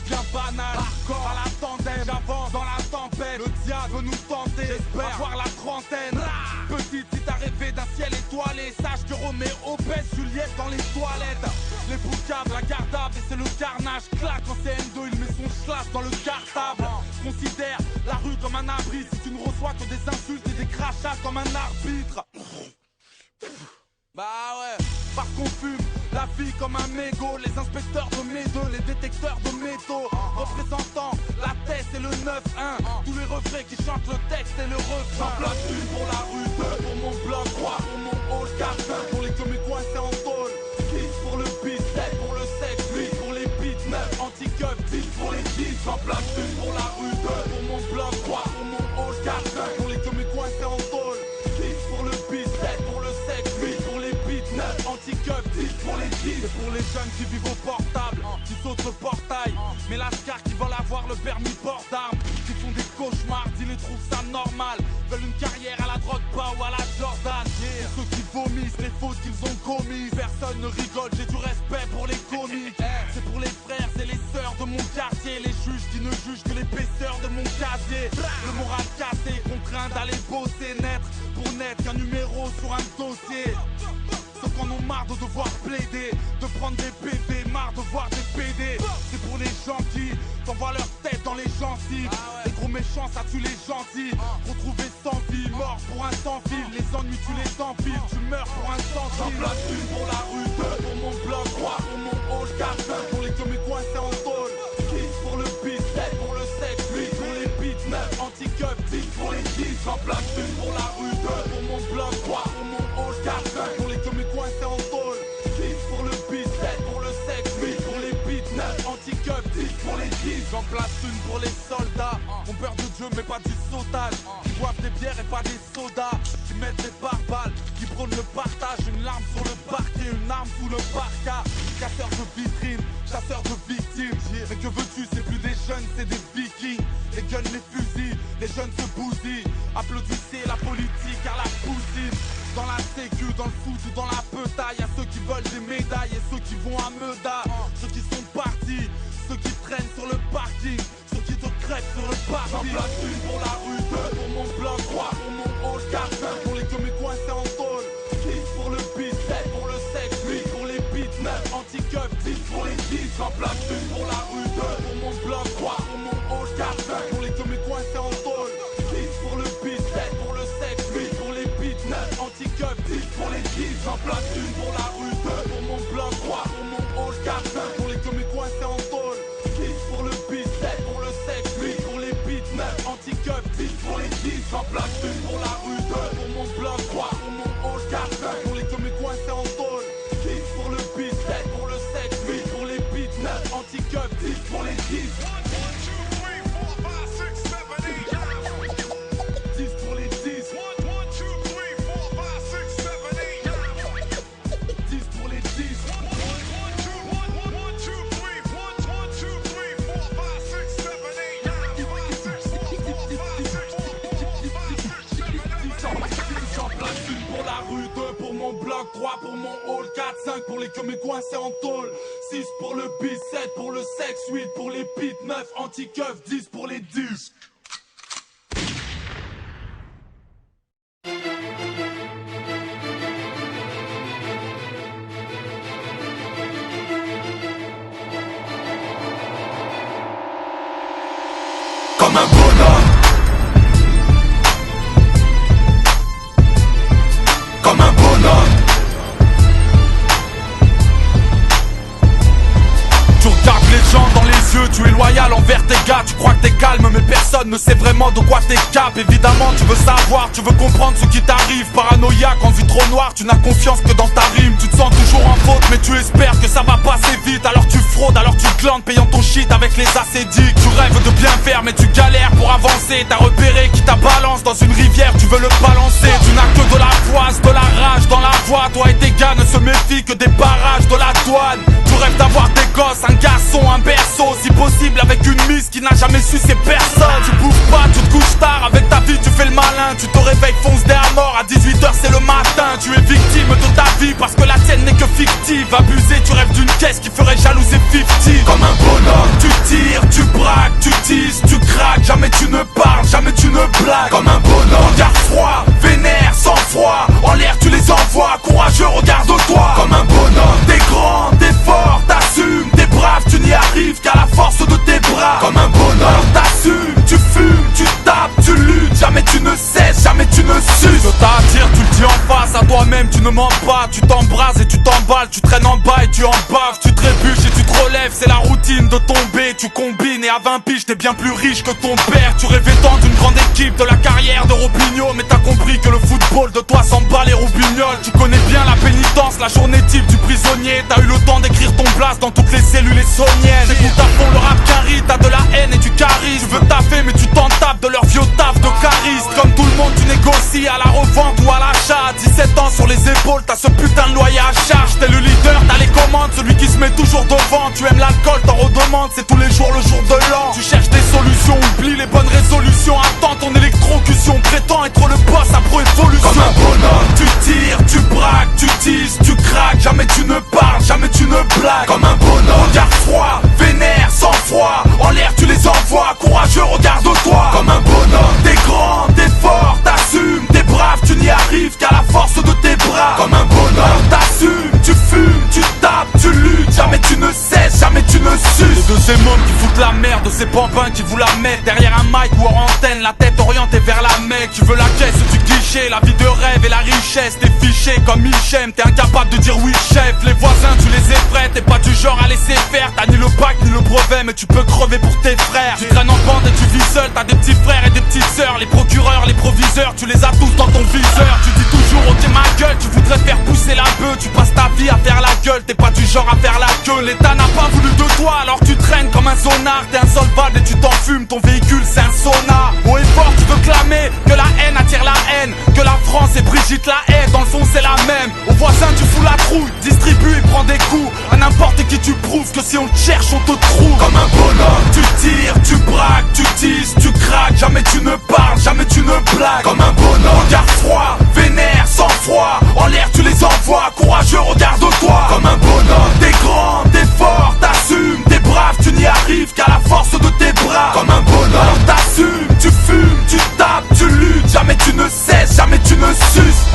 devient banal. À la tandem, j'avance dans la tempête. Le diable veut nous tenter, j'espère avoir la trentaine. Petite, si t'as rêvé d'un ciel étoilé, sache que Roméo pèse Juliette dans les toilettes. Les boucables, la gardable, et c'est le carnage. Claque en CM2, il met son schlass dans le cartable. Considère la rue comme un abri. Si tu ne reçois que des insultes et des crachats comme un arbitre. Bah ouais, parce qu'on fume la vie comme un mégot. Les inspecteurs de médo, les détecteurs de métaux, représentant la tête et le 9-1. Tous les refrains qui chantent le texte et le refrain. J'en place une pour la rue 2, pour mon bloc 3, pour mon hall 4, pour les commis coincés en tôle. 10 pour le beat, 7 pour le sexe, 8 pour les beats, 9 anti-cup, 10 pour les 10. J'en place une pour la rue 2, pour mon bloc 3, pour mon hall 4, pour les commis coincés en tôle. 10 pour le beat, 7 pour le sexe, 8 pour les beats, 9 anti-cup, 10 pour les 10. C'est pour les jeunes qui vivent au portable, qui sautent le portail, mais lascars qui veulent avoir le permis port d'armes, qui font des cauchemars, ils trouvent ça normal, veulent une carrière à la drogue pas ou à la Jordan. Ceux qui vomissent les fautes qu'ils ont commises, personne ne rigole, j'ai du respect pour les comiques. C'est pour les frères et les sœurs de mon quartier, les juges qui ne jugent que l'épaisseur de mon casier. Le moral cassé, contraint d'aller bosser, naître pour n'être qu'un numéro sur un dossier. Ceux qu'on ont marre de devoir plaider, de prendre des PV, marre de voir des PD. C'est pour les gens qui t'envoient leur tête dans les gencives. Les gros méchants, ça tue les gentils. Retrouvés sans vie, mort pour un sans fil. Les ennuis, tu les empiles, tu meurs pour un sans fil. J'en place une pour la rue 2, pour mon bloc 3, pour mon hall 4, pour les commis coincés en tôle. 10 pour le beat, 7 pour le sexe, 8 pour les beats, 9 anti-cup, 10 pour les 10. J'en place une pour la rue 2, pour mon bloc 3, pour mon hall 4, pour les commis coincés en tôle. 10 pour le beat, 7 pour le sexe, 8 pour les beats, 9 anti-cup, 10 pour les 10. J'en place une pour les soldats, ont peur de Dieu mais pas du sautage, qui boivent des bières et pas des sodas, qui mettent des pare-balles, qui prônent le partage, une larme sur le parquet, une arme sous le parka. Casseurs de vitrines, chasseurs de victimes. Mais que veux-tu, c'est plus des jeunes, c'est des vikings. Les guns, les fusils, les jeunes se bousillent. Applaudissez la politique à la poutine. Dans la sécu, dans le foot ou dans la petaille, y'a ceux qui veulent des médailles et ceux qui vont à Meda. Ceux qui sont partis, ceux qui traînent sur le parking, ceux qui te crèvent sur le parking. J'en place une pour la rue 2, pour mon bloc 3, pour mon hall 4, pour les commis coincés en tôle. 10 pour le beat, 7 pour le sexe, 8 pour les beats, 9 anti-cup, 10 pour les 10. J'en place une pour la rue 2, pour mon bloc 3, pour mon hall 4, pour les commis coincés en tôle. 10 pour le beat, 7 pour le sexe, 8 pour les beats, 9 anti-cup, 10 pour les 10. J'en place une pour la rue 2, pour mon bloc 3, pour mon hall 4, pour les commis coincés en tôle. 10 pour le beat, 7 pour le sexe, 8 pour les beats, 9 anti-cup, 10 pour les 10. J'en place une pour la rue 2, pour mon bloc 3, pour mon hall 4, pour les commis coincés en tôle. 10 pour le beat, 7 pour le sexe, 8 pour les beats, 9 anti-cup, 10 pour les 10. 10 pour les 10. 10 pour les 10. J'en place une pour la rue 2, pour mon bloc 3, pour mon hall 4, 5 pour les commis coincés en tôle. 6 pour le beat, 7 pour le sexe, 8 pour les beats, 9 anti-keuf, 10 pour les 10. Comme un bonhomme, comme un bonhomme. Tu regardes les gens dans les yeux, tu es loyal envers tes gars. Tu crois que t'es calme mais personne ne sait vraiment de quoi t'es cap. Évidemment tu veux savoir, tu veux comprendre ce qui t'arrive. Paranoïaque, en vie trop noire, tu n'as confiance que dans ta rime. Tu te sens toujours en faute mais tu espères que ça va passer vite. Alors tu fraudes, alors tu glandes, payant ton shit avec les acédiques. Tu rêves de bien faire mais tu galères pour avancer. T'as repéré qui t'a balance dans une rivière, tu veux le balancer. Tu n'as que de la poisse, de la rage dans la voix. Toi et tes gars ne se méfient que des barrages de la douane. Tu rêves d'avoir des gosses, un garçon, un berceau, si possible avec une miss qui n'a jamais su ses personnes. Tu bouges pas, tu te couches tard, avec ta vie tu fais le malin. Tu te réveilles, fonce dès à mort, à 18h c'est le matin. Tu es victime de ta vie parce que la tienne n'est que fictive. Abusé, tu rêves d'une caisse qui ferait jalouser 50. Comme un bonhomme, tu tires, que t'as à dire, tu le dis en face à toi-même, tu ne mens pas. Tu t'embrases et tu t'emballes, tu traînes en bas et tu en baves. Tu trébuches et tu te relèves, c'est la routine de tomber. Tu combines et à 20 piges t'es bien plus riche que ton père. Tu rêvais tant d'une grande équipe, de la carrière de Robinho, mais t'as compris que le football de toi s'en bat les roubignoles. Tu connais bien la pénitence, la journée type du prisonnier. T'as eu le temps d'écrire ton blast dans toutes les cellules essoniennes. C'est tout à fond le rap carry, t'as de la haine et du charisme. Tu veux taffer mais tu t'en tapes de leur vieux taf de chariste. Comme tout le monde tu négocies à la revente ou à l'achat. 17 ans sur les épaules, t'as ce putain de loyer à charge. T'es le leader, t'as les commandes, celui qui se met toujours devant. Tu aimes l'alcool, t'en redemandes, c'est tous les jours le jour de l'an. Tu cherches des solutions, oublie les bonnes résolutions. Attends ton électrocution, prétends être le boss à pro-évolution. Comme un bonhomme, tu tires, tu braques, tu teases, tu craques. Jamais tu ne parles, jamais tu ne blagues. Comme un bonhomme, regard froid, vénère, sans froid. En l'air tu les envoies, courageux regarde-toi. Comme un bonhomme, t'es grand, t'es fort, t'assumes, t'es brave, tu n'y arrives qu'à la force de tes bras. Comme un bonhomme, t'assumes, tu fumes, tu tapes, tu luttes. Jamais tu ne cesses, jamais tu ne suces. C'est de ces mômes qui foutent la merde, de ces bambins qui vous la mettent derrière un mic ou en antenne, la tête orientée vers la Mecque. Tu veux la caisse du guichet, la vie de rêve et la richesse. T'es fiché comme Hichem, t'es incapable de dire oui chef. Les voisins tu les effraies, t'es pas du genre à laisser faire. T'as ni le bac ni le brevet mais tu peux crever pour tes frères. Tu traînes en bande et tu vis seul, t'as des petits frères et des petites sœurs. Les procureurs, les proviseurs, tu les as tous dans ton viseur. Tu dis toujours ok ma gueule, tu voudrais faire pousser la bœuf. Tu passes ta vie à faire la gueule, t'es pas du genre à faire la queue. L'État n'a pas voulu de toi alors tu traînes comme un zonard. T'es insolvable et tu t'enfumes, ton véhicule c'est un sonar. Haut et fort tu veux clamer que la haine attire la haine, que la France et Brigitte la haine, dans le fond c'est la même. Aux voisins tu fous la trouille, distribue et prends des coups. À n'importe qui tu prouves que si on te cherche on te trouve. Comme un bonhomme, tu tires, tu braques, tu teases, tu craques. Jamais tu ne parles, jamais tu ne blagues. Comme un bonhomme, regard froid, vénère, sans froid. En l'air tu les envoies, courageux regarde-toi. Comme un bonhomme, t'es grand, t'es fort, t'assumes, t'es brave, tu n'y arrives qu'à la force de tes bras. Comme un bonhomme, t'assumes, tu fumes, tu tapes, tu luttes. Jamais tu ne cesses, jamais tu ne suces.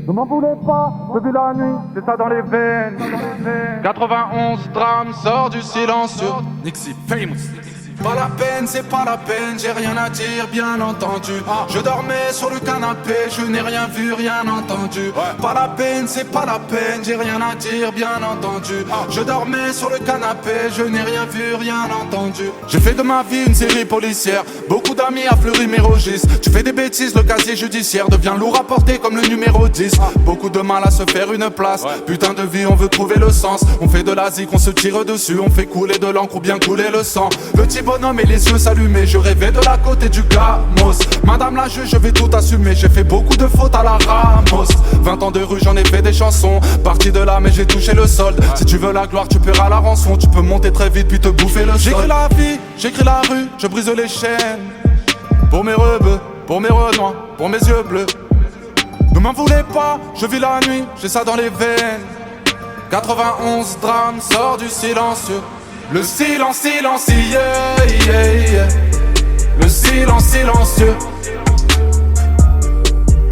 Ne m'en voulez pas, depuis la nuit, c'est ça dans les veines. 91 drames, sort du silencieux. Nixie famous. Pas la peine, c'est pas la peine, j'ai rien à dire, bien entendu. Je dormais sur le canapé, je n'ai rien vu, rien entendu. Pas la peine, c'est pas la peine, j'ai rien à dire, bien entendu. Je dormais sur le canapé, je n'ai rien vu, rien entendu. J'ai fait de ma vie une série policière, beaucoup d'amis à Fleury Mérogis. Tu fais des bêtises, le casier judiciaire devient lourd à porter comme le numéro 10. Beaucoup de mal à se faire une place, putain de vie, on veut trouver le sens. On fait de la zik, on se tire dessus, on fait couler de l'encre ou bien couler le sang. Le type bonhomme et les yeux s'allumer, je rêvais de la côte et du gamos. Madame la juge, je vais tout assumer, j'ai fait beaucoup de fautes à la Ramos. 20 ans de rue, j'en ai fait des chansons, parti de là mais j'ai touché le solde. Si tu veux la gloire, tu paieras la rançon, tu peux monter très vite puis te bouffer le sol. J'écris la vie, j'écris la rue, je brise les chaînes. Pour mes rebeux, pour mes renois, pour mes yeux bleus. Ne m'en voulez pas, je vis la nuit, j'ai ça dans les veines. 91 drames, sort du silencieux. Le silence silencieux, yeah. Le silence silencieux.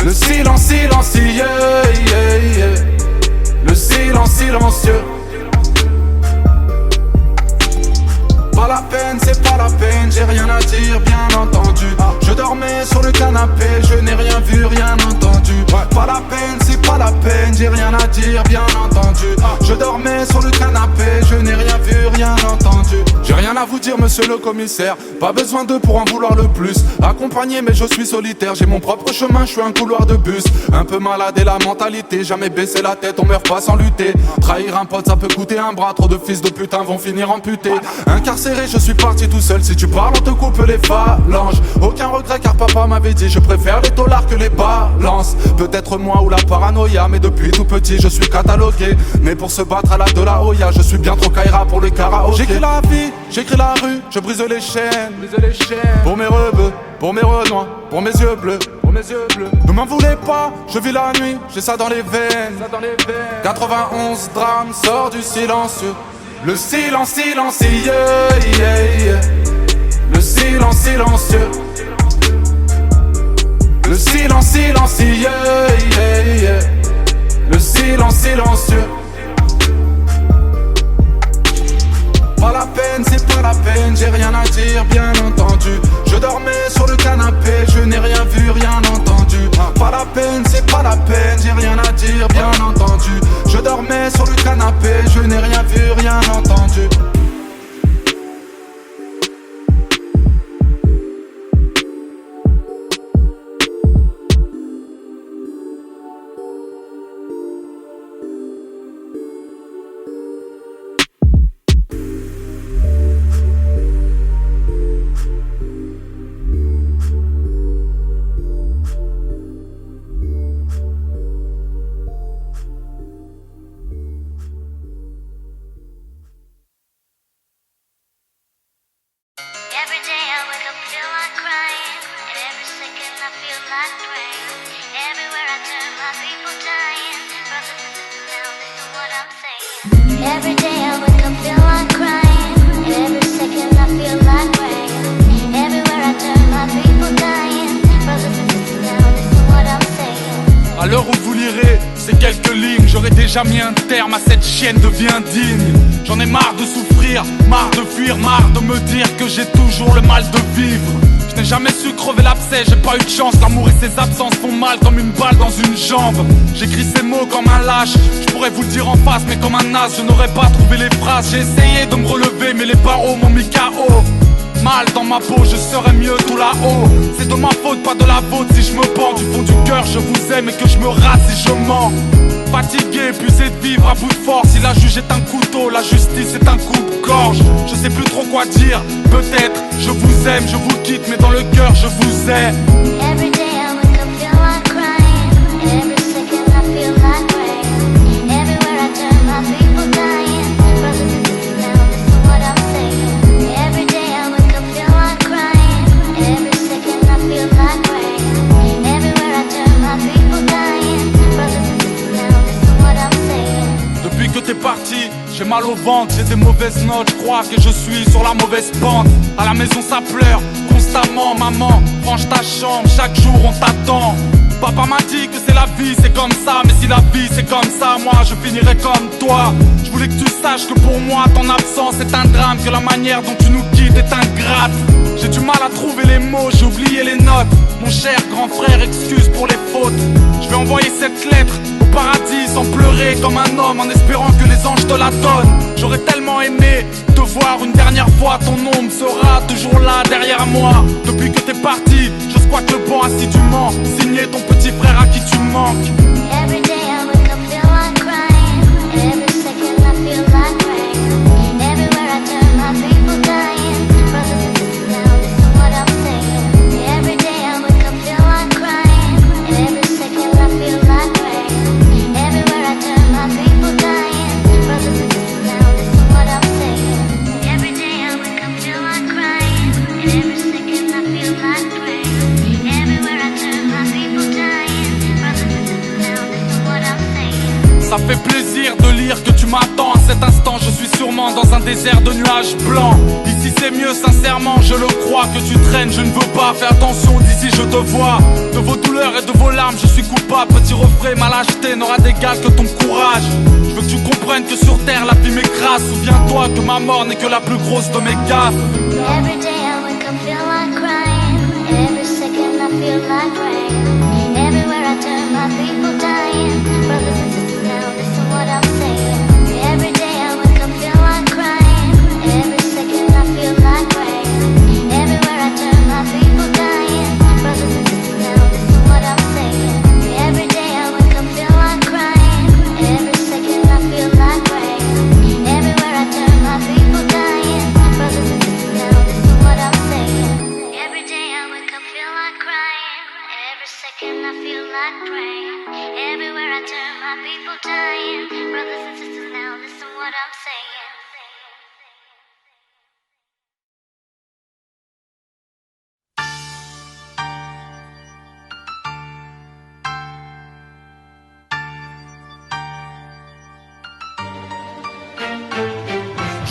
Le silence silencieux, yeah. Le silence silencieux. Pas la peine, c'est pas la peine, j'ai rien à dire, bien entendu. Je dormais sur le canapé, je n'ai rien vu, rien entendu. Pas la peine, c'est pas la peine, j'ai rien à dire, bien entendu. Je dormais sur le canapé, je n'ai rien vu, rien entendu. J'ai rien à vous dire, monsieur le commissaire, pas besoin d'eux pour en vouloir le plus. Accompagné mais je suis solitaire, j'ai mon propre chemin, je suis un couloir de bus. Un peu malade et la mentalité, jamais baisser la tête, on meurt pas sans lutter. Trahir un pote ça peut coûter un bras, trop de fils de putain vont finir amputés. Incarcéré, je suis parti tout seul, si tu parles on te coupe les phalanges. Aucun regret car papa m'avait dit, je préfère les dollars que les balances. Peut-être moi ou la paranoïa, mais depuis tout petit je suis catalogué. Mais pour se battre à la de la Hoya, je suis bien trop Kaira pour le karaoké. J'écris la vie, J'écris la rue, je brise les chaînes. Pour mes rebeux, pour mes renois, pour mes yeux bleus. Ne m'en voulez pas, je vis la nuit, j'ai ça dans les veines. 91 drames, sort du silencieux. Le silence silencieux, yeah. Le silence silencieux. Le silence silencieux, yeah. Le silence silencieux. Pas la peine, c'est pas la peine, j'ai rien à dire, bien entendu. Je dormais sur le canapé, je n'ai rien vu, rien entendu. Pas la peine, c'est pas la peine, j'ai rien à dire, bien entendu. Je dormais sur le canapé, je n'ai rien vu, rien entendu. Every day I wake up, feel like crying. Every second I feel like rain. Everywhere I turn, my people dying. Brothers and sisters, now listen what I'm saying. À l'heure où vous lirez ces quelques lignes, j'aurais déjà mis un terme à cette chienne de vie indigne. J'en ai marre de souffrir, marre de fuir, marre de me dire que j'ai toujours le mal de vivre. Je n'ai jamais su crever l'abcès, j'ai pas eu de chance. L'amour et ses absences font mal comme une balle dans une jambe. J'écris ces mots comme un lâche, je pourrais vous le dire en face, mais comme un as, je n'aurais pas trouvé les phrases. J'ai essayé de me relever, mais les barreaux m'ont mis KO. Mal dans ma peau, je serais mieux tout là-haut. C'est de ma faute, pas de la vôtre si je me pends. Du fond du cœur, je vous aime et que je me rate si je mens. Fatigué, épuisé de vivre à bout de force. Si la juge est un couteau, la justice est un coupe-gorge. Je sais plus trop quoi dire, peut-être je vous aime, je vous quitte, mais dans le cœur je vous ai. Every day I wake up, feel like crying. Every second I feel like rain. Everywhere I turn, my people dying. Brothers and sisters, now listen what I'm saying. Every day I wake up, feel like crying. Every second I feel like rain. Everywhere I turn, my people dying. Brothers and sisters, now listen what I'm saying. Depuis que t'es parti, j'ai mal au ventre, j'ai des mauvaises notes, je crois que je suis sur la mauvaise pente. À la maison ça pleure, constamment, maman, range ta chambre, chaque jour on t'attend. Papa m'a dit que c'est la vie, c'est comme ça, mais si la vie c'est comme ça, moi je finirai comme toi. Je voulais que tu saches que pour moi ton absence est un drame, que la manière dont tu nous quittes est ingrate. J'ai du mal à trouver les mots, j'ai oublié les notes. Mon cher grand frère, excuse pour les fautes. Je vais envoyer cette lettre au paradis sans pleurer comme un homme, en espérant que les anges te la donnent. J'aurais tellement aimé te voir une dernière fois, ton ombre sera toujours là derrière moi. Depuis que t'es parti, je squatte le banc assidûment, signé ton petit frère à qui tu manques. Every day I wake up, feel like crying. Every second I feel like rain. Everywhere I turn, my people dying. Brothers and sisters, now listen what I'm saying. Every day I wake up, feel like crying. Every second I feel like rain. Everywhere I turn, my people dying. Brothers and sisters, now listen what I'm saying. Every day I wake up, feel like crying. Every second I feel like rain. Everywhere I turn, my people dying. Brothers and sisters, now listen what I'm saying. Ça fait plaisir de lire que tu m'attends. À cet instant, je suis sûrement dans un désert de nuages blancs. Ici c'est mieux, sincèrement, je le crois. Que tu traînes, je ne veux pas. Fais attention, d'ici je te vois. De vos douleurs et de vos larmes, je suis coupable. Petit refrain, ma lâcheté n'aura d'égal que ton courage. Je veux que tu comprennes que sur terre, la vie m'écrase. Souviens-toi que ma mort n'est que la plus grosse de mes gaffes. Every day I wake up, feel like crying. Every second I feel like rain. Everywhere I turn, my people dying. Brothers and sisters, now listen what I'm saying. Every day I wake up, feel like crying. Every second I feel like rain. Everywhere I turn, my people dying. Brothers and sisters, now listen what I'm saying. Every day I wake up, feel like crying. Every second I feel like rain. Everywhere I turn, my people dying. Brothers and sisters, now listen what I'm saying.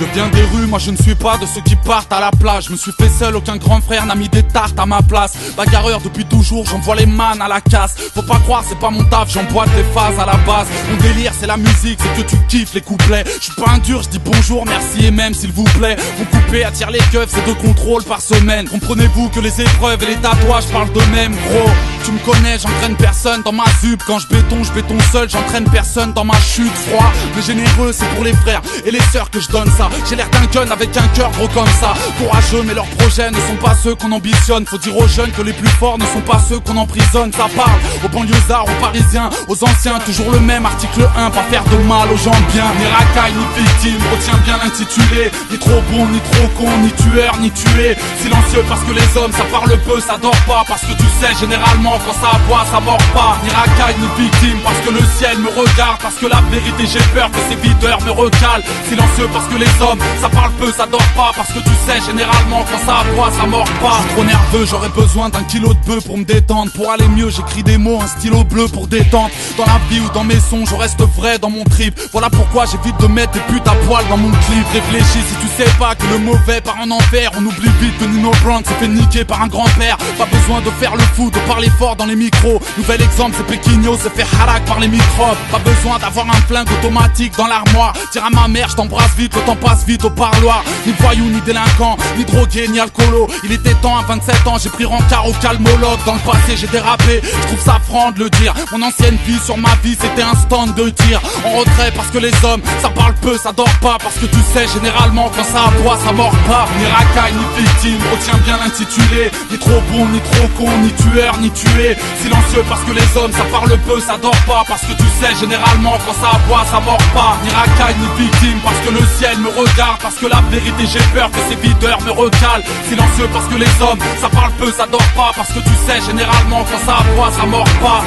Je viens des rues, moi je ne suis pas de ceux qui partent à la plage. Je me suis fait seul, aucun grand frère n'a mis des tartes à ma place. Bagarreur depuis toujours, j'envoie les mannes à la casse. Faut pas croire, c'est pas mon taf, j'emboîte les phases à la base. Mon délire c'est la musique, c'est que tu kiffes les couplets. Je suis pas un dur, je dis bonjour, merci et même s'il vous plaît. Mon coupé attire les keufs, c'est 2 contrôles par semaine. Comprenez-vous que les épreuves et les tatouages parlent d'eux-mêmes, gros. Tu me connais, j'entraîne personne dans ma zup. Quand je béton seul, j'entraîne personne dans ma chute. Froid, mais généreux, c'est pour les frères et les sœurs que je donne ça. J'ai l'air d'un gun avec un cœur gros comme ça. Courageux, mais leurs projets ne sont pas ceux qu'on ambitionne. Faut dire aux jeunes que les plus forts ne sont pas ceux qu'on emprisonne. Ça parle aux banlieusards, aux parisiens, aux anciens. Toujours le même article 1, pas faire de mal aux gens bien. Ni racaille, ni victime, retiens bien l'intitulé. Ni trop bon, ni trop con, ni tueur, ni tué. Silencieux parce que les hommes, ça parle peu, ça dort pas. Parce que tu sais, généralement, quand ça aboie, ça mord pas. Ni racaille, ni victime, parce que le ciel me regarde. Parce que la vérité, j'ai peur que ces videurs me recalent. Silencieux parce que les hommes, ça parle peu, ça dort pas. Parce que tu sais, généralement, quand ça aboie, ça mord pas. Je suis trop nerveux, j'aurais besoin d'un kilo de bœuf pour me détendre. Pour aller mieux, j'écris des mots, un stylo bleu pour détendre. Dans la vie ou dans mes sons, je reste vrai dans mon trip. Voilà pourquoi j'évite de mettre des putes à poil dans mon clip. Réfléchis si tu sais pas que le mauvais part en enfer. On oublie vite que Nino Brown s'est fait niquer par un grand-père. Pas besoin de faire le fou, de parler fort dans les micros. Nouvel exemple, c'est Péquigno, c'est fait harak par les microbes. Pas besoin d'avoir un flingue automatique dans l'armoire. Dire à ma mère, je t'embrasse vite, le temps passe vite au parloir. Ni voyou, ni délinquant, ni drogué, ni alcoolo. Il était temps, à 27 ans, j'ai pris rencard au calmologue. Dans le passé, j'ai dérapé, je trouve ça franc de le dire. Mon ancienne vie sur ma vie, c'était un stand de tir. En retrait parce que les hommes, ça parle peu, ça dort pas. Parce que tu sais, généralement, quand ça aboie, ça mord pas. Ni racaille, ni victime, retiens bien l'intitulé. Ni trop bon, ni trop con, ni tueur, ni tué. Silencieux parce que les hommes, ça parle peu, ça dort pas. Parce que tu sais, généralement, quand ça aboie, ça mord pas. Ni racaille, ni victime, parce que le ciel me regarde. Parce que la vérité, j'ai peur que ces videurs me recalent. Silencieux parce que les hommes, ça parle peu, ça dort pas. Parce que tu sais, généralement, quand ça aboie, ça mord pas.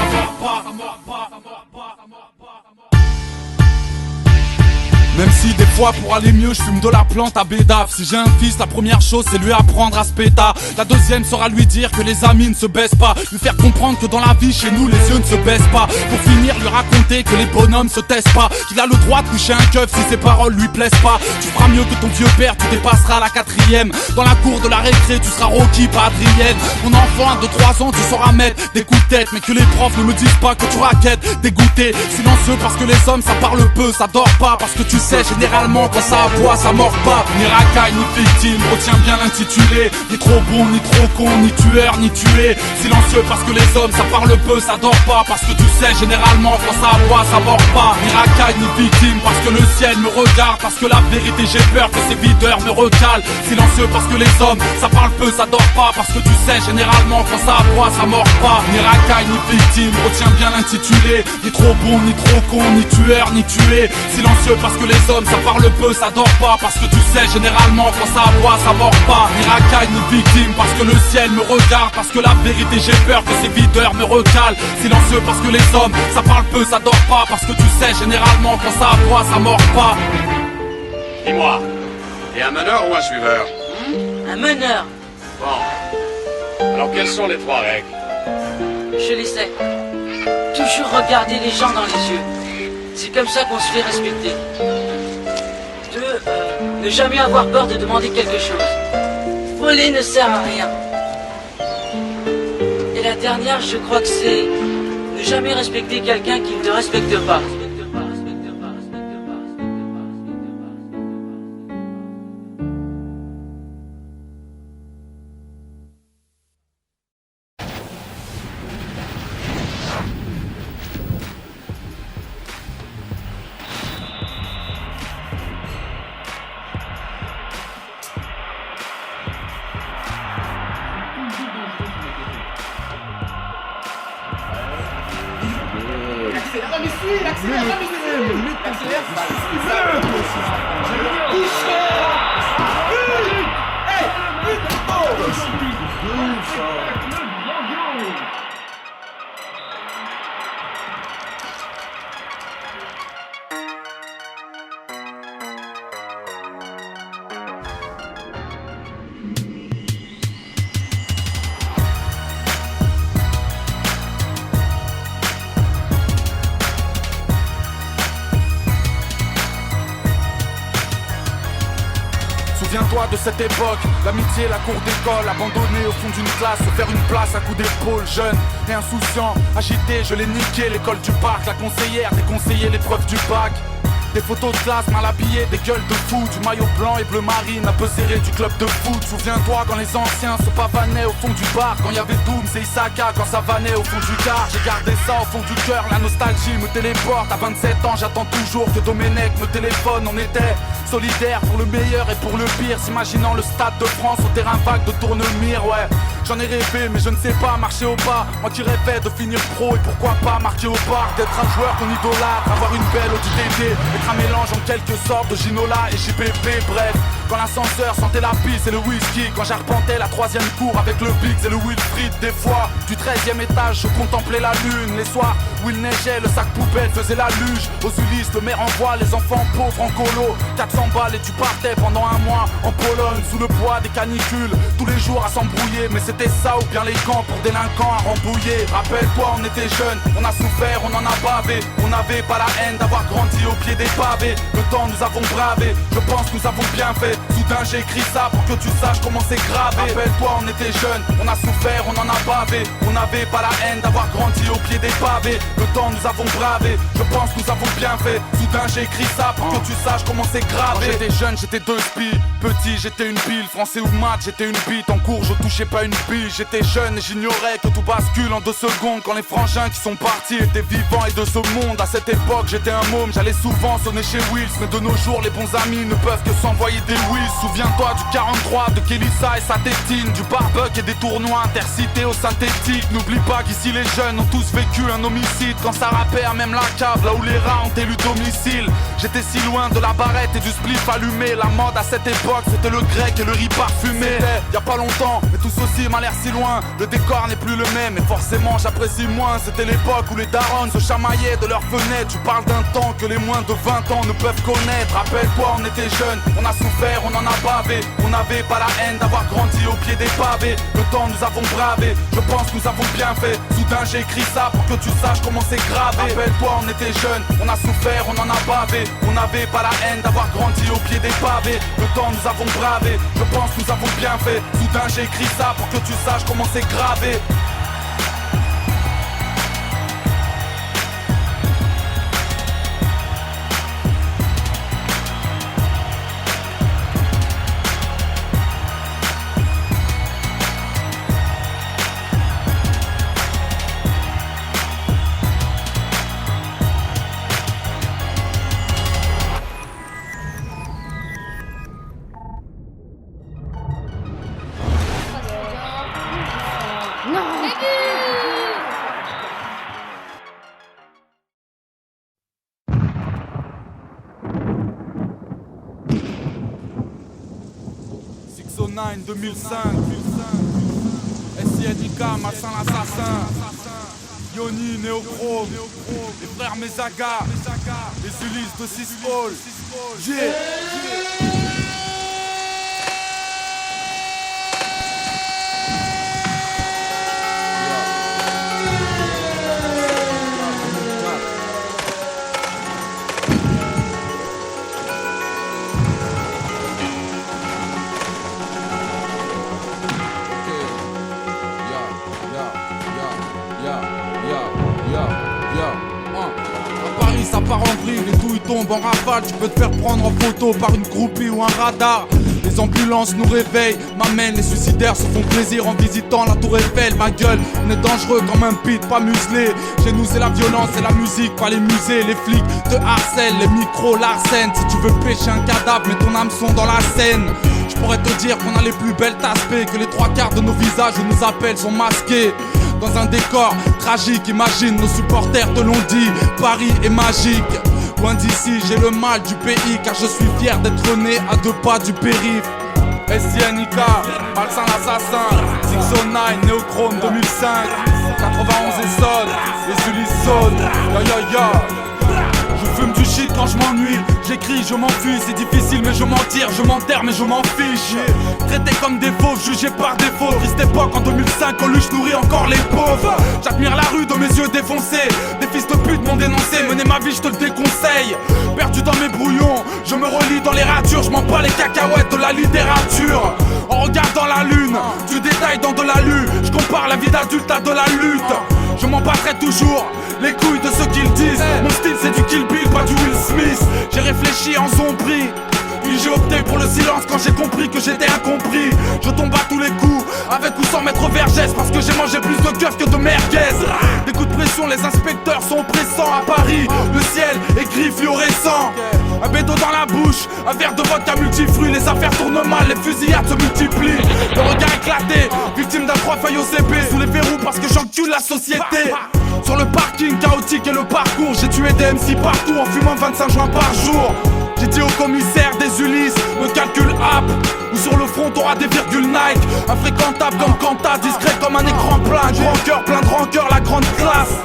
Même si des fois pour aller mieux je fume de la plante à bédave. Si j'ai un fils, la première chose c'est lui apprendre à se péta. La deuxième sera lui dire que les amis ne se baissent pas. Lui faire comprendre que dans la vie chez nous les yeux ne se baissent pas. Pour finir lui raconter que les bonhommes se taisent pas. Qu'il a le droit de toucher un keuf si ses paroles lui plaisent pas. Tu feras mieux que ton vieux père, tu dépasseras la 4ème. Dans la cour de la récré tu seras Rocky, pas Adrienne. Mon enfant de 3 ans tu sauras mettre des coups de tête. Mais que les profs ne me disent pas que tu raquettes. Dégoûté, silencieux parce que les hommes ça parle peu, ça dort pas. Parce que tu sais généralement quand ça aboie ça mord pas. Ni racaille ni victime, retiens bien l'intitulé. Ni trop bon, ni trop con, ni tueur, ni tué. Silencieux parce que les hommes ça parle peu, ça dort pas. Parce que tu sais généralement quand ça aboie ça mord pas. Ni racaille ni victime parce que le ciel me regarde. Parce que la vérité j'ai peur que ces videurs me recalent. Silencieux parce que les hommes ça parle peu, ça dort pas. Parce que tu sais généralement quand ça aboie ça mord pas. Ni racaille ni victime, retiens bien l'intitulé. Ni trop bon, ni trop con, ni tueur, ni tué. Silencieux parce que les hommes ça parle peu, ça dort pas. Parce que tu sais généralement quand ça aboie ça mord pas. Ni racaille ni victime parce que le ciel me regarde. Parce que la vérité j'ai peur que ces videurs me recalent. Silencieux parce que les hommes ça parle peu, ça dort pas. Parce que tu sais généralement quand ça aboie ça mord pas. Dis-moi, t'es un meneur ou un suiveur? Un meneur. Bon. Alors quelles sont les 3 règles? Je les sais. Toujours regarder les gens dans les yeux. C'est comme ça qu'on se fait respecter. 2. Ne jamais avoir peur de demander quelque chose. Voler ne sert à rien. Et la dernière, je crois que c'est ne jamais respecter quelqu'un qui ne te respecte pas. de cette époque. L'amitié, la cour d'école, abandonné au fond d'une classe, se faire une place à coups d'épaule. Jeune et insouciant, agité, je l'ai niqué. L'école du parc, la conseillère déconseillait l'épreuve du bac. Des photos de classe mal habillées, des gueules de fou, du maillot blanc et bleu marine, un peu serré du club de foot. Souviens-toi quand les anciens se pavanaient au fond du bar, quand y avait Doom et Isaka, quand ça vannait au fond du car. J'ai gardé ça au fond du cœur, la nostalgie me téléporte. À 27 ans j'attends toujours que Domenech me téléphone. On était solidaires pour le meilleur et pour le pire, s'imaginant le stade de France au terrain vague de Tournemire, ouais. J'en ai rêvé mais je ne sais pas marcher au pas. Moi qui rêvais de finir pro et pourquoi pas marquer au bar. D'être un joueur qu'on idolâtre, avoir une belle ODD, être un mélange en quelque sorte de Ginola et JPP. Bref, quand l'ascenseur sentait la pisse et le whisky, quand j'arpentais la 3ème cour avec le Biggs et le Wilfried. Des fois, du 13ème étage je contemplais la lune. Les soirs où il neigeait, le sac poubelle faisait la luge. Aux Ulysses, le maire envoie les enfants pauvres en colo. 400 balles et tu partais pendant un mois en Pologne, sous le poids des canicules, tous les jours à s'embrouiller. Mais c'était ça ou bien les camps pour délinquants à rembouiller. Rappelle-toi, on était jeunes, on a souffert, on en a bavé. On n'avait pas la haine d'avoir grandi au pied des pavés. Le temps nous avons bravé, je pense nous avons bien fait. Soudain j'ai écrit ça pour que tu saches comment c'est gravé. Rappelle-toi, on était jeunes, on a souffert, on en a bavé. On n'avait pas la haine d'avoir grandi au pied des pavés. Le temps nous avons bravé, je pense nous avons bien fait. Soudain j'ai écrit ça pour que tu saches comment c'est gravé. Quand j'étais jeune, j'étais 2 spies. Petit, j'étais une pile, français ou maths, j'étais une bite. En cours, je touchais pas une bille. J'étais jeune et j'ignorais que tout bascule en 2 secondes. Quand les frangins qui sont partis étaient vivants et de ce monde. À cette époque, j'étais un môme, j'allais souvent sonner chez Wills. Mais de nos jours, les bons amis ne peuvent que s'envoyer des whiz. Souviens-toi du 43, de Kelissa et sa tétine, du barbecue et des tournois intercités au synthétique. N'oublie pas qu'ici les jeunes ont tous vécu un homicide. Quand ça rappait à même la cave, là où les rats ont élu domicile. J'étais si loin de la barrette et du spliff allumé. La mode à cette époque, c'était le grec et le riz parfumé. C'était y a pas longtemps, mais tout ceci m'a l'air si loin. Le décor n'est plus le même et forcément j'apprécie moins. C'était l'époque où les darons se chamaillaient de leurs fenêtres. Tu parles d'un temps que les moins de 20 ans ne peuvent connaître. Rappelle-toi, on était jeunes, on a souffert, on en a bavé. On n'avait pas la haine d'avoir grandi au pied des pavés. Le temps nous avons bravé, je pense nous avons bien fait. Soudain j'ai écrit ça pour que tu saches comment c'est gravé. Rappelle-toi, on était jeunes, on a souffert, on en a bavé. On n'avait pas la haine d'avoir grandi au pied des pavés. Le temps nous avons bravé, je pense nous avons bien fait. Soudain j'ai écrit ça pour que tu saches comment c'est gravé. Nine 2005, SINK, Malsain l'assassin, Yoni, Néochrome, les frères Mezaga, les Ulysses de 6 Hall, ça part en vrille, les douilles tombent en rafale. Tu peux te faire prendre en photo par une groupie ou un radar. Les ambulances nous réveillent, m'amènent, les suicidaires se font plaisir en visitant la tour Eiffel. Ma gueule, on est dangereux comme un pit, pas muselé. Chez nous c'est la violence et la musique, pas les musées. Les flics te harcèlent, les micros l'arsènent. Si tu veux pêcher un cadavre, mets ton hameçon dans la Seine. Je pourrais te dire qu'on a les plus belles taspées, que les 3/4 de nos visages où nos appels sont masqués. Dans un décor tragique, imagine, nos supporters te l'ont dit, Paris est magique. Loin d'ici, j'ai le mal du pays, car je suis fier d'être né à 2 pas du périph'. SINK, Malsain l'assassin, 609, Néochrome 2005, 91 et sonne, les Ulysses sonnent, ya ya ya. Je fume du shit quand je m'ennuie. J'écris, je m'enfuis, c'est difficile mais je m'en tire, je m'enterre mais je m'en fiche. Traité comme des fauves, jugé par défaut. Triste époque en 2005, Coluche nourrit encore les pauvres. J'admire la rue de mes yeux défoncés. Des fils de pute m'ont dénoncé, mener ma vie je te le déconseille. Perdu dans mes brouillons, je me relis dans les ratures. Je m'en bats les cacahuètes de la littérature. En regardant la lune, du détail dans de la lue. Je compare la vie d'adulte à de la lutte. Je m'en battrai toujours les couilles de ceux qui le disent. Mon style c'est du Kill Bill, pas du Will Smith. J'ai réfléchi en zombie, puis j'ai opté pour le silence quand j'ai compris que j'étais incompris. Je tombe à tous les coups, avec ou sans mettre vergès, parce que j'ai mangé plus de keufs que de merguez. Des coups de pression, les inspecteurs sont oppressants à Paris. Le ciel est gris fluorescent. Un bédo dans la bouche, un verre de vodka multifruits. Les affaires tournent mal, les fusillades se multiplient. Le regard éclaté, victime d'un 3 feuilles au CP. Sous les verrous parce que j'encule la société. Sur le parking chaotique et le parcours, j'ai tué des MC partout en fumant 25 joints par jour. J'ai dit au commissaire des Ulysses, me calcul app. Ou sur le front t'auras des virgules Nike. Infréquentable comme Quanta, discret comme un écran plat. Grand cœur, plein de rancœur, la grande classe.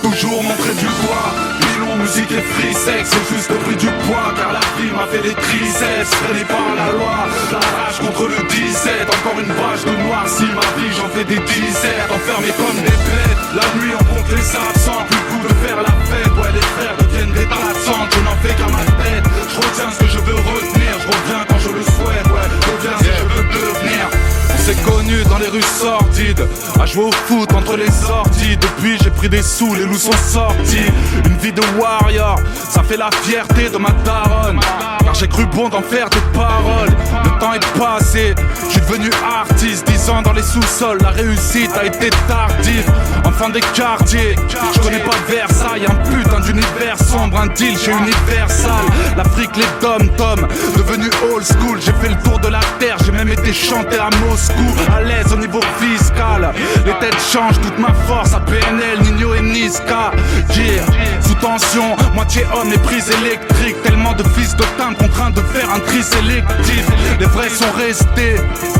Toujours montrer du doigt, pilon, musique et free sex. J'ai juste pris du poids car la vie m'a fait des triceps. Freiné par la loi, la rage contre le 17. Encore une page de noir, si ma vie j'en fais des dizaines. Enfermés comme des bêtes, la nuit on compte les absents. Plus le coup de faire la fête, ouais les frères deviennent des absentes. Je n'en fais qu'à ma tête, je retiens ce que je veux retenir. Je reviens quand je le souhaite, ouais, je reviens si je veux devenir. On s'est connus dans les rues sordides, à jouer au foot entre les sorties. Depuis j'ai pris des sous, les loups sont sortis. Une vie de warrior, ça fait la fierté de ma daronne. Car j'ai cru bon d'en faire des paroles. Le temps est passé, je suis devenu artiste. 10 ans dans les sous-sols, la réussite a été tardive. Enfant des quartiers, je connais pas Versailles. Un putain d'univers sombre, un deal chez Universal. L'Afrique, les dom-toms, devenu old school. J'ai fait le tour de la terre, j'ai même été chanté à Moscou. À l'aise au niveau fiscal, les têtes changent, toute ma force à PNL, Nino et Niska. Yeah. Sous tension, moitié homme et prise électrique. Tellement de fils de timbre contraints de faire un tri sélectif. Les vrais sont restés,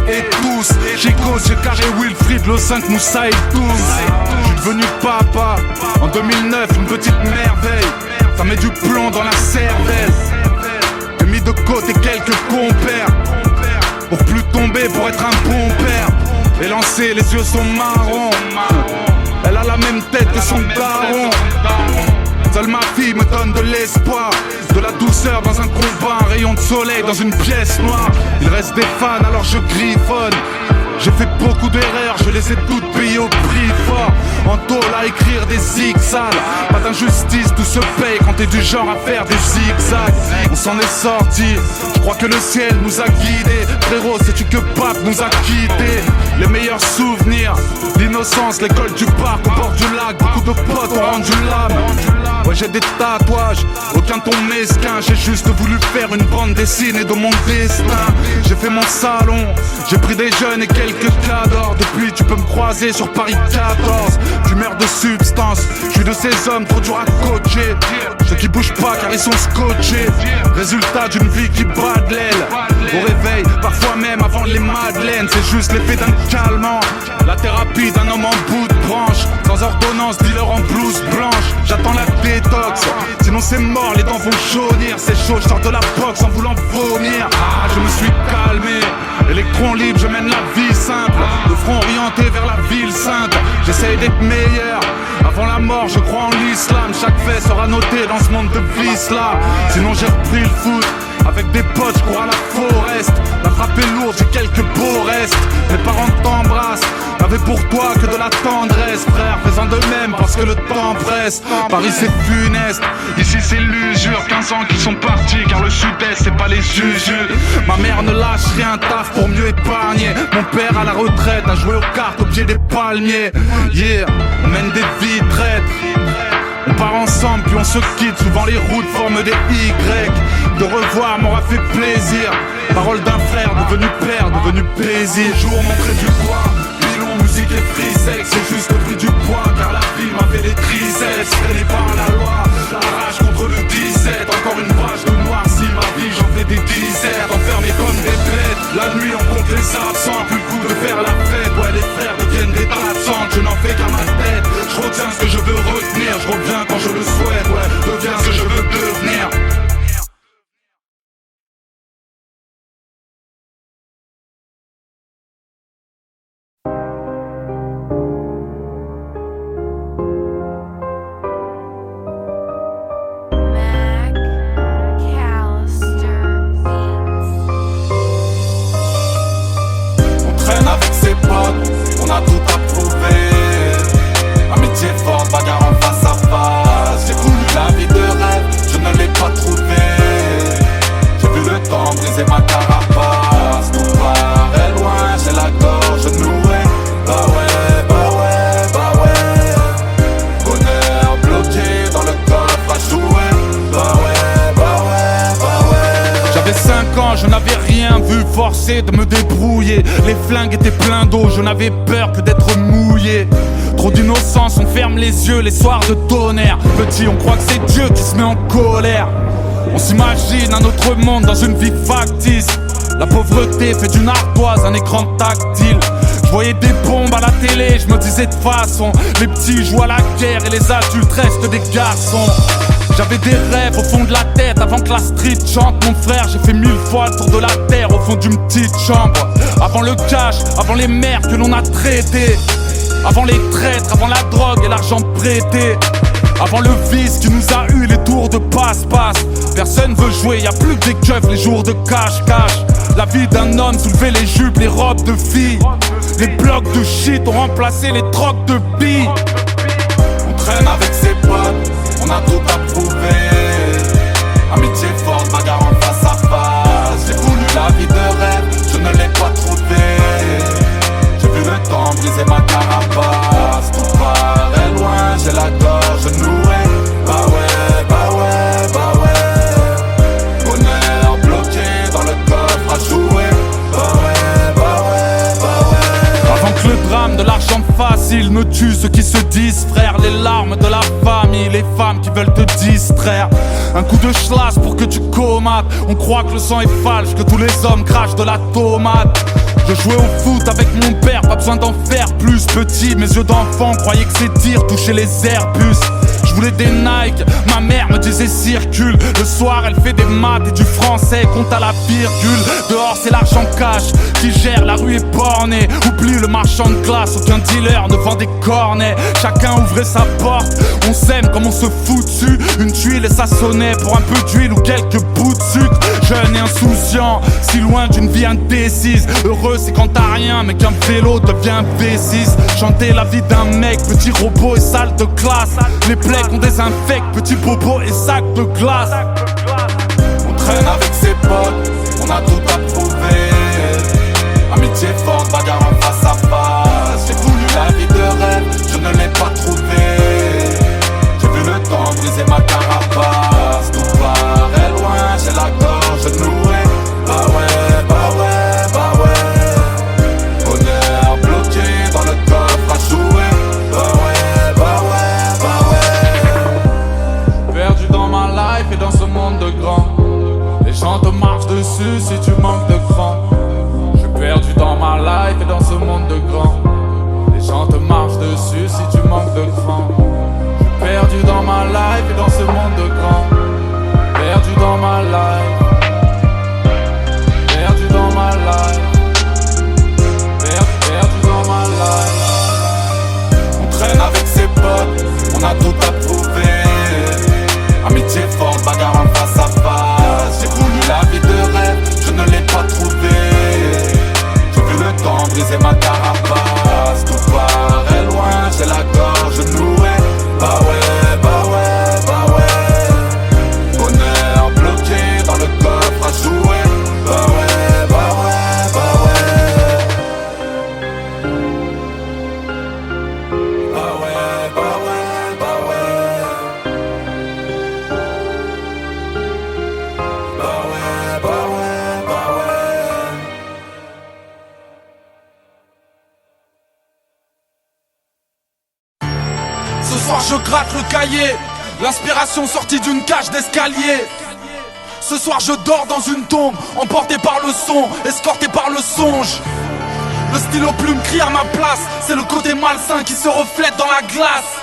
et tous. Chico, j'ai carré Wilfried, le 5, Moussa et tous. J'suis devenu papa, en 2009, une petite merveille. Ça met du plomb dans la cervelle. J'ai mis de côté quelques compères pour plus tomber, pour être un bon père. Et lancé, les yeux sont marrons. Elle a la même tête que son daron. Seule ma fille me donne de l'espoir, de la douceur dans un combat, un rayon de soleil dans une pièce noire. Il reste des fans alors je griffonne. J'ai fait beaucoup d'erreurs, je les ai toutes payées au prix fort. En tôle à écrire des zigzags. Pas d'injustice, tout se paye quand t'es du genre à faire des zigzags. On s'en est sorti, je crois que le ciel nous a guidés. Frérot, sais-tu que Pape nous a quittés? Les meilleurs souvenirs, l'innocence, l'école du parc au bord du lac. Beaucoup de potes ont rendu l'âme. Ouais, j'ai des tatouages, aucun ton mesquin. J'ai juste voulu faire une bande dessinée de mon destin. J'ai fait mon salon, j'ai pris des jeunes et quelques cadors. Depuis tu peux me croiser sur Paris 14. Fumeur de substance, je suis de ces hommes trop durs à coacher. Ceux qui bougent pas car ils sont scotchés. Résultat d'une vie qui bat de l'aile. Au réveil, parfois même avant les madeleines. C'est juste l'effet d'un calmant, la thérapie d'un homme en bout de branche. Sans ordonnance, dealer en blouse blanche. J'attends la détox, sinon c'est mort, les dents vont jaunir. C'est chaud, je sors de la boxe en voulant vomir. Ah, je me suis calmé, électron libre, je mène la vie simple. Le front orienté vers la ville sainte. J'essaye d'être meilleur, avant la mort je crois en l'islam. Chaque fait sera noté dans ce monde de vice là. Sinon j'ai repris le foot, avec des potes je cours à la forest. La frappe est lourde, j'ai quelques beaux restes. Mes parents t'embrassent, n'avaient pour toi que de la tendresse, frère, faisant de même parce que le temps presse. Paris c'est funeste, ici c'est l'usure. 15 ans qui sont partis car le sud-est c'est pas les usures. Ma mère ne lâche rien, taf pour mieux épargner. Mon père à la retraite a joué aux cartes au pied des palmiers. Yeah, on mène des vies traîtres. On part ensemble puis on se quitte, souvent les routes forment des Y. De revoir m'aura fait plaisir. Parole d'un frère devenu père, devenu plaisir. Jour montré du poids, pilon, musique et free sex. C'est juste le prix du poids car la vie m'a fait des triceps. Freiné par la loi, la rage contre le 17. Encore une page de noir, si ma vie j'en fais des dizaines. Enfermés comme des bêtes, la nuit on compte les absents. Plus le coup de faire la fête, ouais les frères deviennent des absentes. Je n'en fais qu'à ma tête, je retiens ce que je veux retenir. Je reviens quand je le souhaite, ouais, deviens ce que je veux devenir. Avec ses potes, on a tout approuvé. Amitié forte, bagarre en face à face. J'ai voulu la vie de rêve, je ne l'ai pas trouvée. J'ai vu le temps briser ma carapace. Tout paraît loin, j'ai la gorge nouée. Bah ouais, bah ouais, bah ouais. Bonheur bloqué dans le coffre à jouer. Bah ouais, bah ouais, bah ouais. J'avais 5 ans, je n'avais rien vu, forcé de me débrouiller. Les flingues étaient pleins d'eau, je n'avais peur que d'être mouillé. Trop d'innocence, on ferme les yeux les soirs de tonnerre. Petit, on croit que c'est Dieu qui se met en colère. On s'imagine un autre monde dans une vie factice. La pauvreté fait d'une ardoise un écran tactile. Je voyais des bombes à la télé, je me disais de façon, les petits jouent à la guerre et les adultes restent des garçons. J'avais des rêves au fond de la tête avant que la street chante. Mon frère, j'ai fait 1000 fois le tour de la terre au fond d'une petite chambre. Avant le cash, avant les mères que l'on a traitées. Avant les traîtres, avant la drogue et l'argent prêté. Avant le vice qui nous a eu les tours de passe-passe. Personne veut jouer, y'a plus que des keufs les jours de cash-cash. La vie d'un homme soulevait les jupes, les robes de filles. Les blocs de shit ont remplacé les trocs de billes. On traîne avec ses potes, on a tout approuvé. Amitié forte, bagarre en face à face. J'ai voulu la vie de rêve, je ne l'ai pas trouvée. J'ai vu le temps briser ma carapace. Tout paraît loin, j'ai la gorge nouée. Bah ouais, bah ouais, bah ouais. Bonheur bloqué dans le coffre à jouer. Bah ouais, bah ouais, bah ouais. Avant que le drame de l'argent facile ne tue ceux qui se disent frères. Les larmes de la famille, les femmes qui veulent te distraire. Un coup de schlass pour que tu comates. On croit que le sang est falche, que tous les hommes crachent de la tomate. Je jouais au foot avec mon père, pas besoin d'en faire plus. Petit, mes yeux d'enfant croyaient que c'est dire toucher les Airbus. Je voulais des Nike, ma mère me disait circule. Le soir elle fait des maths et du français, compte à la virgule. Dehors c'est l'argent cash qui gère, la rue est bornée. Oublie le marchand de glace, aucun dealer ne vend des cornets. Chacun ouvrait sa porte, on s'aime comme on se fout dessus. Une tuile et ça sonnait pour un peu d'huile ou quelques bouts de sucre. Jeune et insouciant, si loin d'une vie indécise. Heureux c'est quand t'as rien mais qu'un vélo devient V6. Chanter la vie d'un mec, petit robot et salle de classe. Les plaies qu'on désinfecte, petit bobo et sac de glace. On traîne avec ses potes, on a tout approuvé. Amitié forte, bagarre en face à face. J'ai voulu la vie de rêve, je ne l'ai pas trouvée. J'ai vu le temps briser ma carapace. Tout paraît loin, j'ai la gorge nouée. Bah ouais, bah ouais, bah ouais. Bonheur bloqué dans le coffre à jouer. Bah ouais, bah ouais, bah ouais. Perdu dans ma life et dans ce monde de grands. Les gens te marchent dessus si tu manques de soir je gratte le cahier, l'inspiration sortie d'une cage d'escalier. Ce soir je dors dans une tombe, emporté par le son, escorté par le songe. Le stylo plume crie à ma place, c'est le côté malsain qui se reflète dans la glace.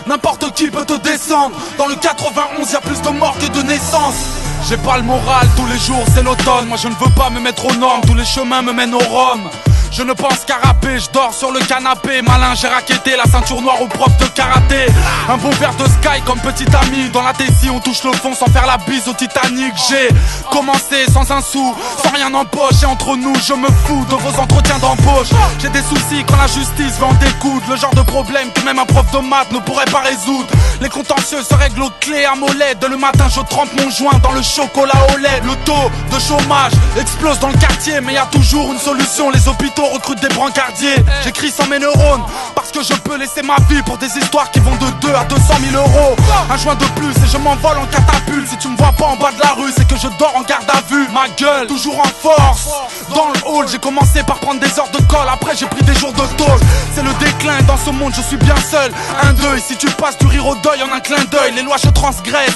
N'importe qui peut te descendre, dans le 91 y'a plus de morts que de naissances. J'ai pas le moral, tous les jours c'est l'automne. Moi je ne veux pas me mettre aux normes, tous les chemins me mènent au rhum. Je ne pense qu'à rapper, je dors sur le canapé. Malin, j'ai raquetté la ceinture noire au prof de karaté. Un bon verre de Sky comme petit ami. Dans la Tessie on touche le fond sans faire la bise au Titanic. J'ai commencé sans un sou, sans rien en poche. Et entre nous je me fous de vos entretiens d'embauche. J'ai des soucis quand la justice veut en découdre. Le genre de problème que même un prof de maths ne pourrait pas résoudre. Les contentieux se règlent aux clés à mollet. Dès le matin je trempe mon joint dans le chocolat au lait. Le taux de chômage explose dans le quartier, mais y a toujours une solution, les hôpitaux recrutent des brancardiers. J'écris sans mes neurones parce que je peux laisser ma vie pour des histoires qui vont de 2 à 200 000 euros. Un joint de plus et je m'envole en catapulte. Si tu me vois pas en bas de la rue, c'est que je dors en garde à vue. Ma gueule, toujours en force. Dans le hall, j'ai commencé par prendre des heures de colle. Après j'ai pris des jours de tôle. C'est le déclin et dans ce monde je suis bien seul. Un deuil, si tu passes du rire au deuil en un clin d'œil. Les lois je transgresse,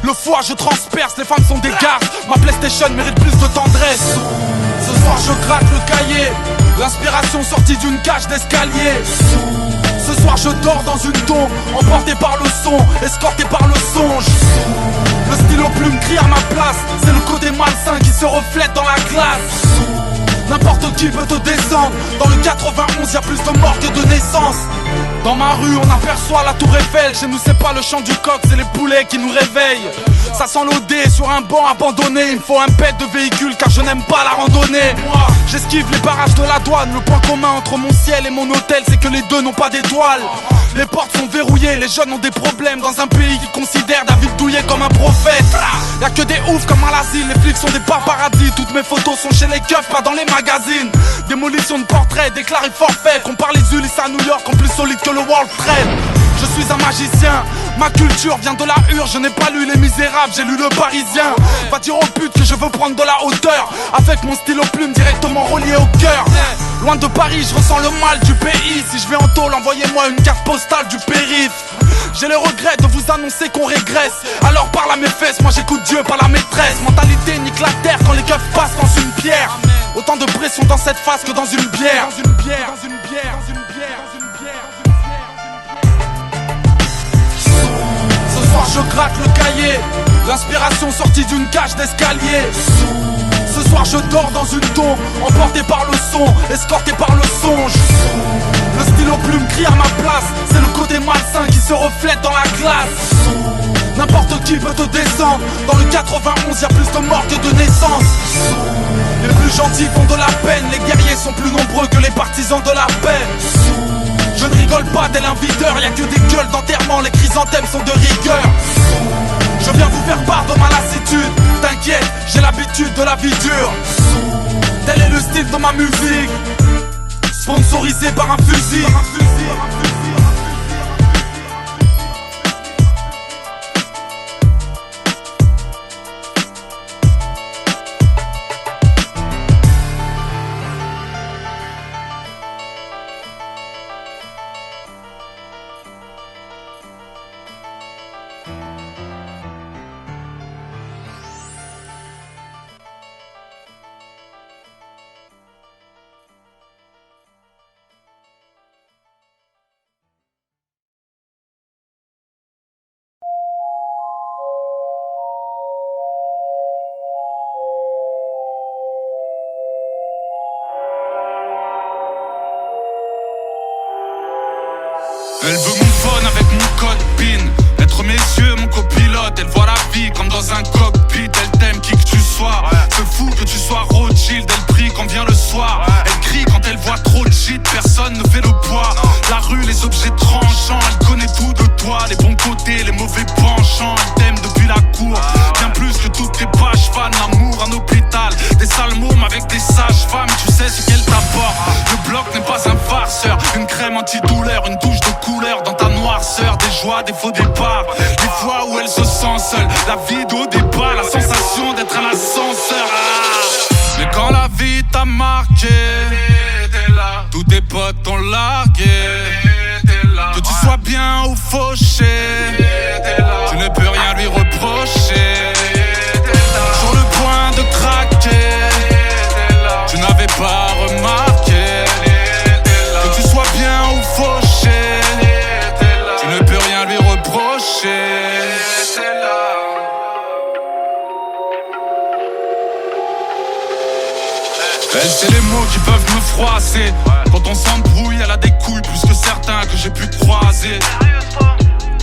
le foie je transperce. Les femmes sont des gardes, ma PlayStation mérite plus de tendresse. Ce soir je gratte le cahier, l'inspiration sortie d'une cage d'escalier. Ce soir je dors dans une tombe, emporté par le son, escorté par le songe. Le stylo plume crie à ma place, c'est le côté malsain qui se reflète dans la glace. N'importe qui peut te descendre, dans le 91 y'a plus de morts que de naissances. Dans ma rue on aperçoit la tour Eiffel. Chez nous c'est pas le chant du coq, c'est les poulets qui nous réveillent. Ça sent l'odé sur un banc abandonné. Il me faut un pet de véhicule car je n'aime pas la randonnée. Moi j'esquive les barrages de la douane. Le point commun entre mon ciel et mon hôtel, c'est que les deux n'ont pas d'étoiles. Les portes sont verrouillées, les jeunes ont des problèmes. Dans un pays qui considère David Douillet comme un prophète. Y'a que des oufs comme à l'asile, les flics sont des paparazzis. Toutes mes photos sont chez les keufs, pas dans les magazines. Démolition de portraits, déclaré forfait. Compare les Ulysses à New York en plus solide que le World Trade. Je suis un magicien, ma culture vient de la Hure. Je n'ai pas lu Les Misérables, j'ai lu Le Parisien. Va dire aux putes que je veux prendre de la hauteur, avec mon stylo plume directement relié au cœur. Loin de Paris, je ressens le mal du pays. Si je vais en tôle, envoyez-moi une carte postale du périph'. J'ai le regret de vous annoncer qu'on régresse. Alors parle à mes fesses, moi j'écoute Dieu, pas la maîtresse. Mentalité nique la terre quand les keufs passent dans une pierre. Autant de pression dans cette phase que dans une bière. Dans une bière, dans une bière, dans une bière, dans une bière. Ce soir je gratte le cahier, l'inspiration sortie d'une cage d'escalier. Ce soir je dors dans une tombe, emporté par le son, escorté par le songe. Le stylo plume crie à ma place, c'est le côté malsain qui se reflète dans la glace. N'importe qui peut te descendre, dans le 91 y'a plus de morts que de naissances. Les plus gentils font de la peine, les guerriers sont plus nombreux que les partisans de la paix. Je ne rigole pas dès l'inviteur, y'a que des gueules d'enterrement, les chrysanthèmes sont de rigueur. Je viens vous faire part de ma lassitude, t'inquiète, j'ai l'habitude de la vie dure. Tel est le style de ma musique, sponsorisé par un fusil. Elle veut mon phone avec mon code PIN, être mes yeux, mon copilote. Elle voit la vie comme dans un cockpit. Elle t'aime qui que tu sois, c'est fou que tu sois Rothschild. Elle prie quand vient le soir, elle crie quand elle voit trop de shit. Personne ne fait le poids, la rue, les objets tranchants. Elle connaît tout de toi, les bons côtés, les mauvais penchants. Elle t'aime depuis la cour, bien plus que toutes tes pages fans. L'amour, un hôpital, des salmômes avec des sages-femmes. Tu sais ce qu'elle t'apporte, le bloc n'est pas un farceur. Une crème antidouleur, une touche de couleur dans ta noirceur. Des joies, des faux départs, des fois où elle se sent seule. La vide au départ, la sensation d'être un ascenseur. Mais quand la vie t'a marqué, tous tes potes t'ont largué. Que tu sois sois bien ou fauché, tu ne peux rien lui reprocher. Sur le point de craquer, tu n'avais pas remarqué. Que tu sois bien ou fauché, tu ne peux rien lui reprocher. Elle c'est les mots qui peuvent me froisser. Quand on s'embrouille, elle a des couilles plus que certains que j'ai pu croiser.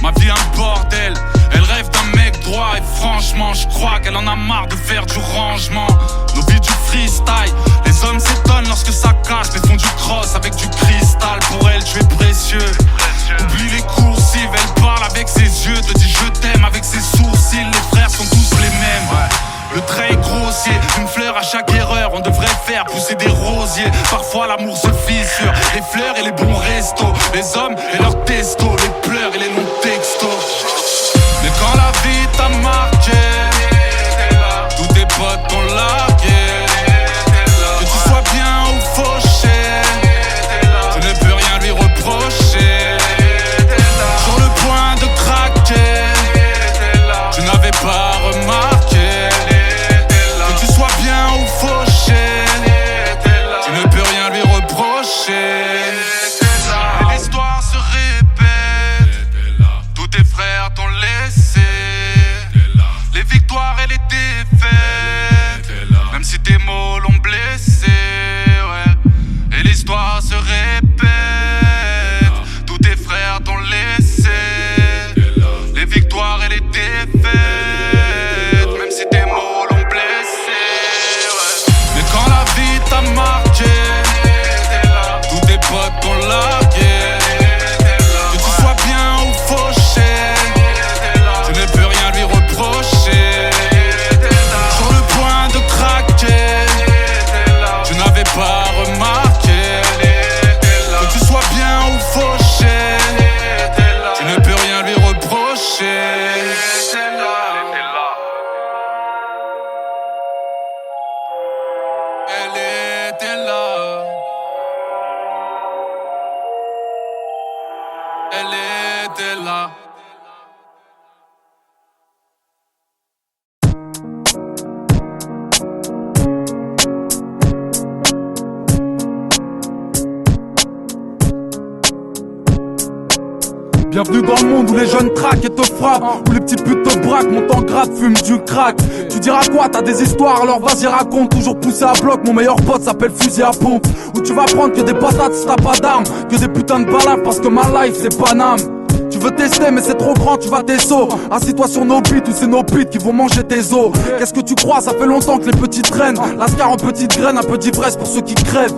Ma vie un bordel, elle rêve d'un mec droit. Et franchement je crois qu'elle en a marre de faire du rangement. Nos vies du freestyle, les hommes s'étonnent lorsque ça cache. Les font du cross avec du cristal. Pour elle tu es précieux. Oublie les coursives, elle parle avec ses yeux. Te dit je t'aime avec ses sourcils. Les frères sont tous les mêmes. Le trait est grossier, une fleur à chaque erreur. On devrait faire pousser des rosiers. Parfois l'amour se fissure. Les fleurs et les bons restos, les hommes et leurs testos, les pleurs et les non-textos. Mais quand la vie t'a marqué, tous tes potes t'ont largué. Que tu sois bien ou fauché, tu ne peux rien lui reprocher. Sur le point de craquer, tu n'avais pas remarqué. Et l'histoire se répète, tous tes frères t'ont laissé. Les victoires et les défaites, même si tes mots l'ont blessé, ouais. Et l'histoire se répète, tous tes frères t'ont laissé. Les victoires et les défaites, même si tes mots l'ont blessé, ouais. Mais quand la vie t'a marqué, potes t'ont largué. Que tu sois bien ou fauché, tu ne peux rien lui reprocher. Sur le point de craquer, tu n'avais pas remarqué. Que tu sois bien ou fauché, tu ne peux rien lui reprocher. Elle était là. Elle était là. Bienvenue dans le monde où les jeunes traquent et te frappent, où les petites putes te braquent, montent en grade, fument du crack. Tu diras quoi, t'as des histoires, alors vas-y raconte. Toujours poussé à bloc, mon meilleur pote s'appelle fusil à pompe. Où tu vas prendre que des patates si t'as pas d'armes, que des putains de balafres parce que ma life c'est Paname. Tu veux tester mais c'est trop grand, tu vas tes sauts. Assis-toi sur nos beats ou c'est nos beats qui vont manger tes os. Qu'est-ce que tu crois, ça fait longtemps que les petits traînent. Lascar en petites graines, un peu d'ivresse pour ceux qui crèvent.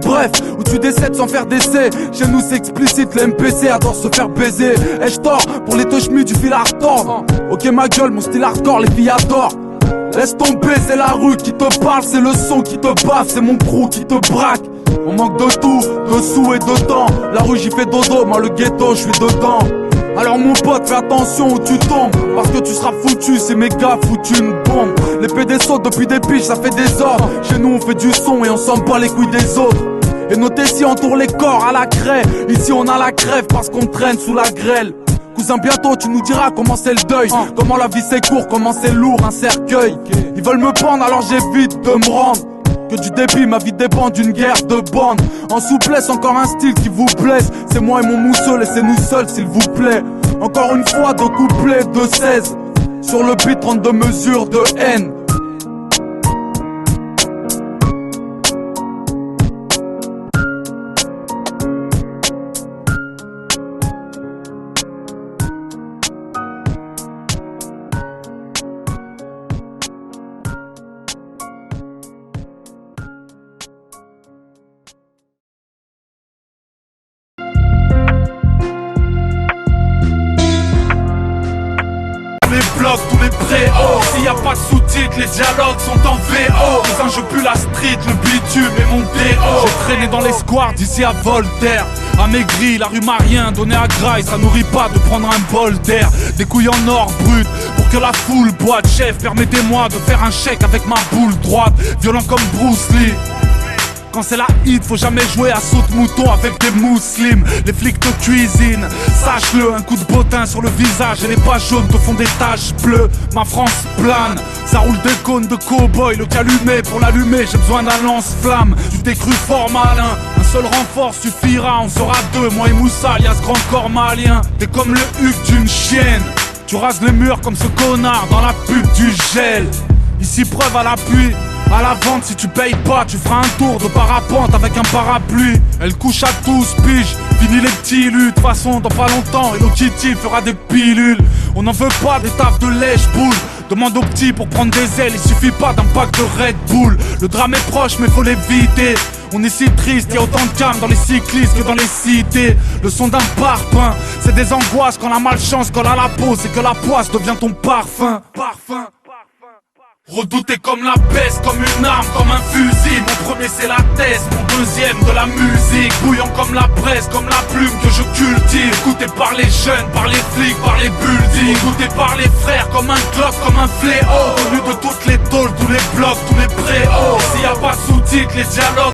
Bref, où tu décèdes sans faire d'essai. Chez nous c'est explicite, les MPC adorent se faire baiser. Ai-je tort pour les touche-mi du fil à retordre? Ok ma gueule, mon style hardcore, les filles adorent. Laisse tomber, c'est la rue qui te parle, c'est le son qui te baffe, c'est mon crew qui te braque. On manque de tout, de sous et de temps. La rue j'y fais dodo, moi le ghetto je suis dedans. Alors mon pote fais attention où tu tombes, parce que tu seras foutu, c'est mes gars foutu une bombe. Les PD sautent depuis des piges, ça fait des ordres. Chez nous on fait du son et on s'en bat les couilles des autres. Et nos tessis entourent les corps à la craie. Ici on a la crève parce qu'on traîne sous la grêle. Cousin bientôt tu nous diras comment c'est le deuil, comment la vie c'est court, comment c'est lourd un cercueil. Ils veulent me prendre alors j'évite de me rendre. Que du débit, ma vie dépend d'une guerre de bande. En souplesse, encore un style qui vous blesse. C'est moi et mon mousseux, laissez-nous seuls s'il vous plaît. Encore une fois, 2 couplets de 16. Sur le beat, 32 mesures de haine. Tous les préaux, s'il y a pas de sous-titres, les dialogues sont en VO. Cousin, je pue la street, le bitume et mon déo. J'ai traîné dans les squares d'ici à Voltaire. Amaigri, la rue m'a rien donné à graille. Ça nourrit pas de prendre un bol d'air. Des couilles en or brut pour que la foule boite. Chef, permettez-moi de faire un chèque avec ma boule droite. Violent comme Bruce Lee. Quand c'est la hit, faut jamais jouer à saute-mouton avec des musulmans. Les flics te cuisinent, sache-le, un coup de bottin sur le visage et les pages jaunes te font des taches bleues. Ma France plane, ça roule des cônes de cow-boy. Le calumet, pour l'allumer, j'ai besoin d'un lance-flamme. Tu t'es cru fort malin, un seul renfort suffira. On sera deux, moi et Moussa, alias grand corps malien. T'es comme le Hugues d'une chienne, tu rases les murs comme ce connard dans la pub du gel. Ici preuve à l'appui, à la vente si tu payes pas, tu feras un tour de parapente avec un parapluie. Elle couche à 12 piges, fini les petits lus. De toute façon dans pas longtemps Hello Kitty fera des pilules. On n'en veut pas des taffes de lèche-boule. Demande aux petits pour prendre des ailes, il suffit pas d'un pack de Red Bull. Le drame est proche mais faut l'éviter. On est si triste, y'a autant de calme dans les cyclistes que dans les cités. Le son d'un parpaing, c'est des angoisses quand la malchance colle à la peau. C'est que la poisse devient ton parfum. Redouté comme la peste, comme une arme, comme un fusil. Mon premier c'est la thèse, mon deuxième de la musique. Bouillant comme la presse, comme la plume que je cultive. Écouté par les jeunes, par les flics, par les buildings. Écouté par les frères comme un clock, comme un fléau. Connu de toutes les tôles, tous les blocs, tous les préaux. S'il y a pas de sous-titres, les dialogues